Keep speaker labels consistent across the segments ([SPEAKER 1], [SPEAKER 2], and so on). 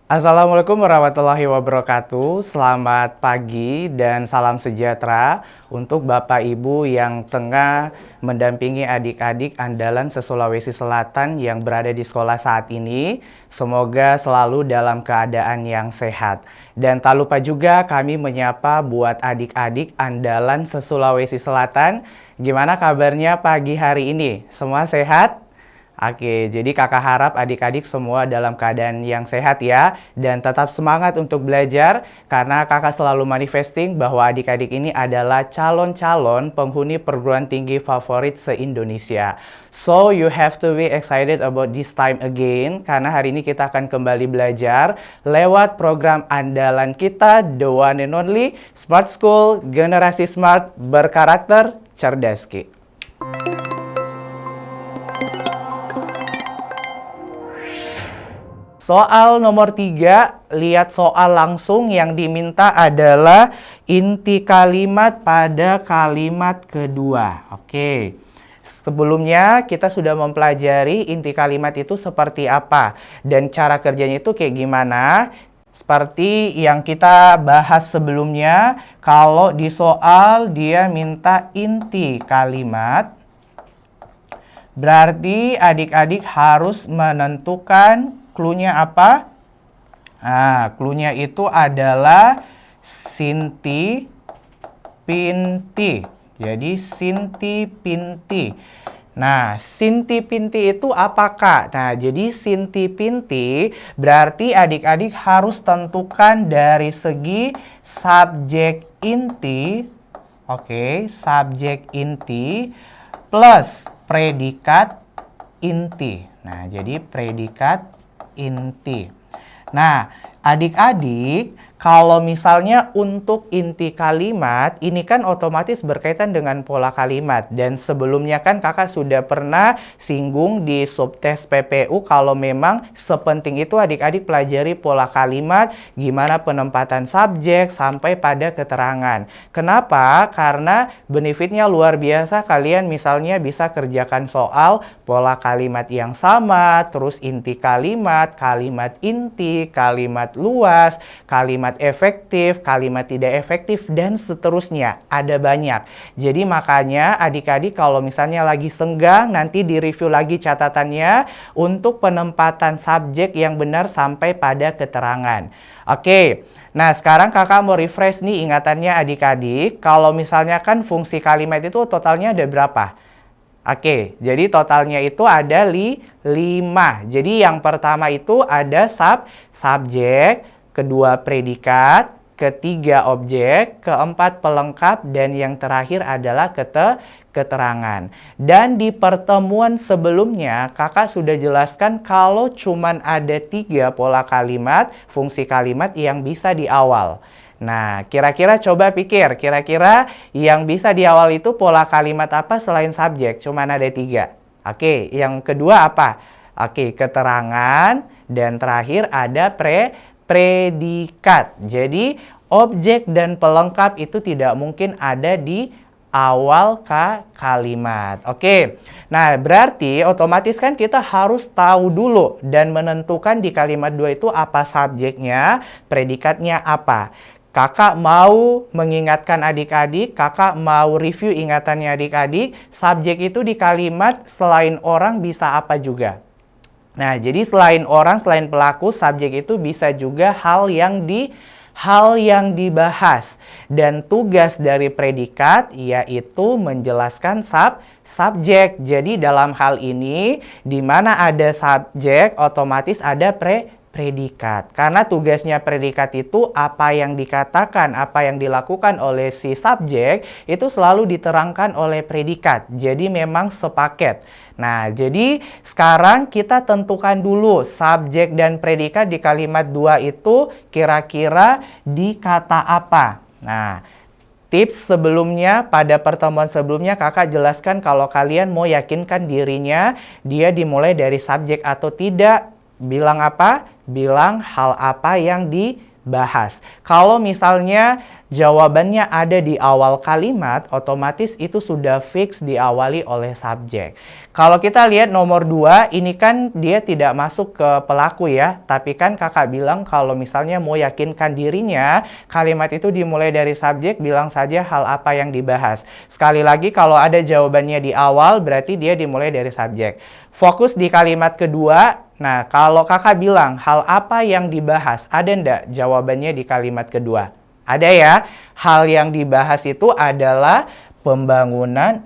[SPEAKER 1] Assalamualaikum warahmatullahi wabarakatuh. Selamat pagi dan salam sejahtera untuk Bapak Ibu yang tengah mendampingi adik-adik andalan se-Sulawesi Selatan yang berada di sekolah saat ini. Semoga selalu dalam keadaan yang sehat. Dan tak lupa juga kami menyapa buat adik-adik andalan se-Sulawesi Selatan. Gimana kabarnya pagi hari ini? Semua sehat? Oke, jadi kakak harap adik-adik semua dalam keadaan yang sehat ya. Dan tetap semangat untuk belajar karena kakak selalu manifesting bahwa adik-adik ini adalah calon-calon penghuni perguruan tinggi favorit se-Indonesia. So, you have to be excited about this time again. Karena hari ini kita akan kembali belajar lewat program andalan kita, The One and Only Smart School, Generasi Smart, Berkarakter, Cerdas Ki. Soal nomor 3, lihat soal langsung yang diminta adalah inti kalimat pada kalimat kedua. Oke, sebelumnya kita sudah mempelajari inti kalimat itu seperti apa dan cara kerjanya itu kayak gimana. Seperti yang kita bahas sebelumnya, kalau di soal dia minta inti kalimat, berarti adik-adik harus menentukan clue-nya apa? Nah, clue-nya itu adalah Sinti Pinti. Jadi Sinti Pinti. Nah, Sinti Pinti itu apakah? Nah, jadi Sinti Pinti berarti adik-adik harus tentukan dari segi subjek inti. Oke, subjek inti plus predikat inti. Nah, jadi predikat inti. Nah, adik-adik, kalau misalnya untuk inti kalimat, ini kan otomatis berkaitan dengan pola kalimat. Dan sebelumnya kan kakak sudah pernah singgung di subtes PPU kalau memang sepenting itu adik-adik pelajari pola kalimat, gimana penempatan subjek sampai pada keterangan. Kenapa? Karena benefitnya luar biasa. Kalian misalnya bisa kerjakan soal pola kalimat yang sama, terus inti kalimat, kalimat inti, kalimat luas, kalimat efektif, kalimat tidak efektif, dan seterusnya. Ada banyak. Jadi makanya adik-adik kalau misalnya lagi senggang, nanti direview lagi catatannya untuk penempatan subjek yang benar sampai pada keterangan. Oke, nah sekarang kakak mau refresh nih ingatannya adik-adik. Kalau misalnya kan fungsi kalimat itu totalnya ada berapa? Oke, jadi totalnya itu ada 5. Jadi yang pertama itu ada subjek, kedua predikat, ketiga objek, keempat pelengkap, dan yang terakhir adalah keterangan. Dan di pertemuan sebelumnya, kakak sudah jelaskan kalau cuman ada 3 pola kalimat, fungsi kalimat yang bisa di awal. Nah, kira-kira coba pikir, kira-kira yang bisa di awal itu pola kalimat apa selain subjek? Cuman ada 3. Oke, yang kedua apa? Oke, keterangan, dan terakhir ada predikat. Jadi, objek dan pelengkap itu tidak mungkin ada di awal kalimat. Oke, nah berarti otomatis kan kita harus tahu dulu dan menentukan di kalimat 2 itu apa subjeknya, predikatnya apa. Kakak mau mengingatkan adik-adik, kakak mau review ingatannya adik-adik, subjek itu di kalimat selain orang bisa apa juga? Nah, jadi selain orang, selain pelaku, subjek itu bisa juga hal yang dibahas. Dan tugas dari predikat yaitu menjelaskan subjek. Jadi dalam hal ini, di mana ada subjek, otomatis ada predikat. Karena tugasnya predikat itu apa yang dikatakan, apa yang dilakukan oleh si subjek, itu selalu diterangkan oleh predikat. Jadi memang sepaket. Nah, jadi sekarang kita tentukan dulu subjek dan predikat di kalimat 2 itu kira-kira di kata apa. Nah, tips sebelumnya, pada pertemuan sebelumnya kakak jelaskan kalau kalian mau yakinkan dirinya, dia dimulai dari subjek atau tidak, bilang apa? Bilang hal apa yang dibahas. Kalau misalnya jawabannya ada di awal kalimat, otomatis itu sudah fix diawali oleh subjek. Kalau kita lihat nomor 2, ini kan dia tidak masuk ke pelaku ya. Tapi kan kakak bilang kalau misalnya mau yakinkan dirinya, kalimat itu dimulai dari subjek, bilang saja hal apa yang dibahas. Sekali lagi, kalau ada jawabannya di awal, berarti dia dimulai dari subjek. Fokus di kalimat kedua. Nah, kalau kakak bilang hal apa yang dibahas, ada ndak jawabannya di kalimat kedua? Ada ya. Hal yang dibahas itu adalah pembangunan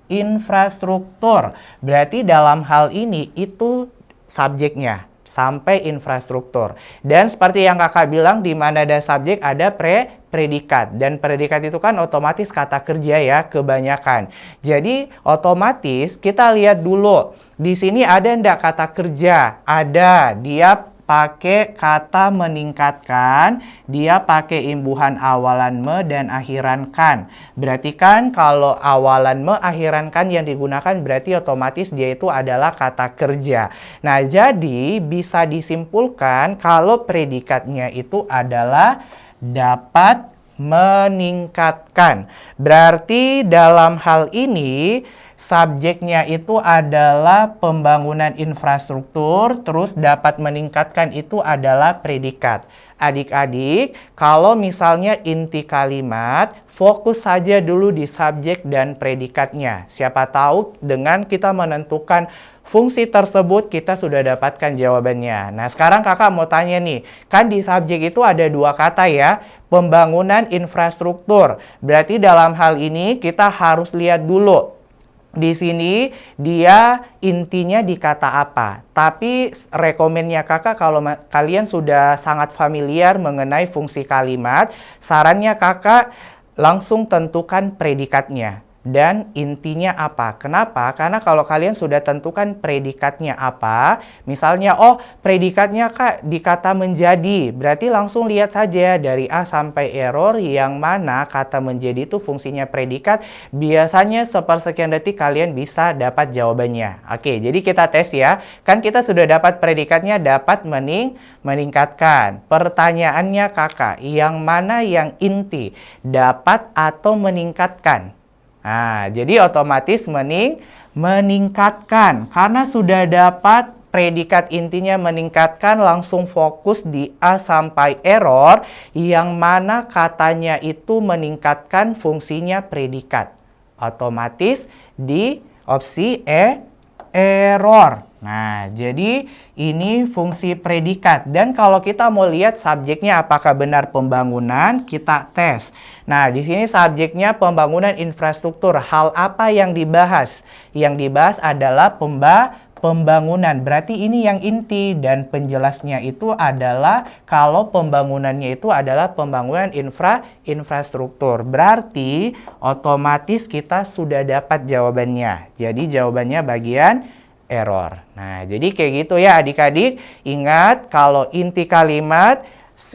[SPEAKER 1] infrastruktur. Berarti dalam hal ini itu subjeknya sampai infrastruktur. Dan seperti yang kakak bilang, di mana ada subjek ada predikat. Dan predikat itu kan otomatis kata kerja ya, kebanyakan. Jadi otomatis kita lihat dulu. Di sini ada ndak kata kerja? Ada. Dia pakai kata meningkatkan, dia pakai imbuhan awalan me dan akhiran kan. Berarti kan kalau awalan me, akhiran kan yang digunakan berarti otomatis dia itu adalah kata kerja. Nah, jadi bisa disimpulkan kalau predikatnya itu adalah dapat meningkatkan. Berarti dalam hal ini subjeknya itu adalah pembangunan infrastruktur, terus dapat meningkatkan itu adalah predikat. Adik-adik, kalau misalnya inti kalimat, fokus saja dulu di subjek dan predikatnya. Siapa tahu dengan kita menentukan fungsi tersebut, kita sudah dapatkan jawabannya. Nah, sekarang kakak mau tanya nih, kan di subjek itu ada 2 kata ya, pembangunan infrastruktur. Berarti dalam hal ini kita harus lihat dulu. Di sini dia intinya di kata apa. Tapi rekomennya kakak kalau kalian sudah sangat familiar mengenai fungsi kalimat, sarannya kakak langsung tentukan predikatnya. Dan intinya apa? Kenapa? Karena kalau kalian sudah tentukan predikatnya apa, misalnya, oh predikatnya kak di kata menjadi, berarti langsung lihat saja dari A sampai error yang mana kata menjadi itu fungsinya predikat, biasanya sepersekian detik kalian bisa dapat jawabannya. Oke, jadi kita tes ya. Kan kita sudah dapat predikatnya dapat meningkatkan. Pertanyaannya kakak, yang mana yang inti? Dapat atau meningkatkan? Nah, jadi otomatis meningkatkan. Karena sudah dapat predikat intinya meningkatkan, langsung fokus di A sampai error, yang mana katanya itu meningkatkan fungsinya predikat. Otomatis di opsi error. Nah, jadi ini fungsi predikat. Dan kalau kita mau lihat subjeknya apakah benar pembangunan, kita tes. Nah, di sini subjeknya pembangunan infrastruktur. Hal apa yang dibahas? Yang dibahas adalah pembangunan. Berarti ini yang inti, dan penjelasnya itu adalah kalau pembangunannya itu adalah pembangunan infrastruktur. Berarti otomatis kita sudah dapat jawabannya. Jadi jawabannya bagian error. Nah, jadi kayak gitu ya adik-adik. Ingat kalau inti kalimat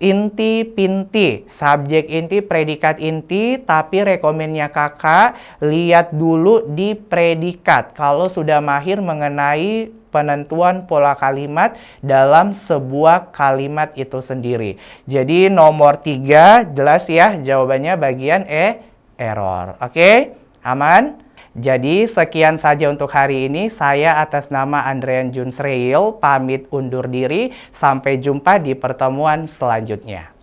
[SPEAKER 1] inti pinti, subjek inti, predikat inti, tapi rekomennya kakak lihat dulu di predikat kalau sudah mahir mengenai penentuan pola kalimat dalam sebuah kalimat itu sendiri. Jadi nomor 3 jelas ya jawabannya bagian error. Oke, aman? Jadi sekian saja untuk hari ini. Saya atas nama Andrean Junsreil pamit undur diri. Sampai jumpa di pertemuan selanjutnya.